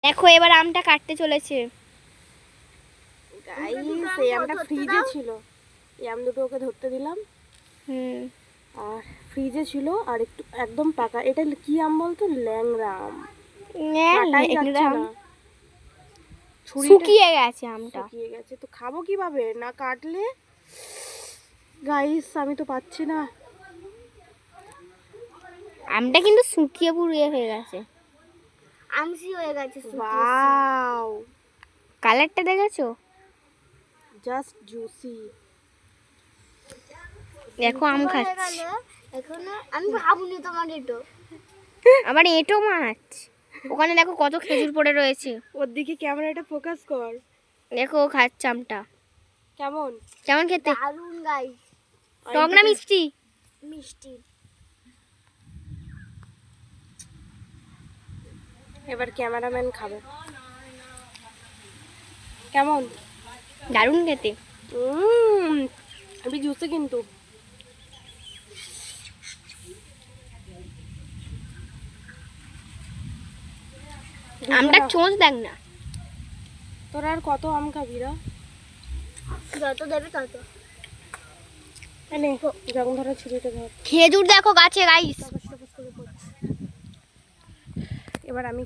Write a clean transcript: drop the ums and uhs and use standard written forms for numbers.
দেখো এবার আমটা কাটতে চলেছে। গাইস এই আমটা ফ্রিজে ছিল, এই আম দুটো ওকে ধরতে দিলাম। আর ফ্রিজে ছিল আর একটু একদম পাকা। এটা কি আম বলতো? ল্যাংড়া আম, কাটাই যাচ্ছে না, শুকিয়ে গেছে আমটা, শুকিয়ে গেছে। তো খাবো কিভাবে না কাটলে? গাইস আমি তো পাচ্ছি না। আমটা কিন্তু শুকিয়ে পুড়িয়ে হয়ে গেছে, আমসি হয়ে গেছে। ওয়াও, কালারটা দেখেছো? Just juicy. দেখো আম খাচ্ছি। এখন আমি ভাবুনি তোমার এটো। আবার এঁটো মাছ, ওখানে দেখো কত খেজুর পড়ে রয়েছে। ওর দিকে ক্যামেরাটা ফোকাস কর। দেখো ও খাচ্ছে আমটা, কেমন কেমন খেতে? দারুন গাইস, টক না মিষ্টি? মিষ্টি। এবার ক্যামেরাম্যান খাবে। কেমন? দারুণ খেতে। আমি জুসে কিন্তু আমটা চোঁচ দেখ না। তোরা আর কত আম খাবি রা? যত দেবে তত। এনে জং ধরা ছুরিটা ধর। খেজুর দেখো গাছে গাইস। এবার আমি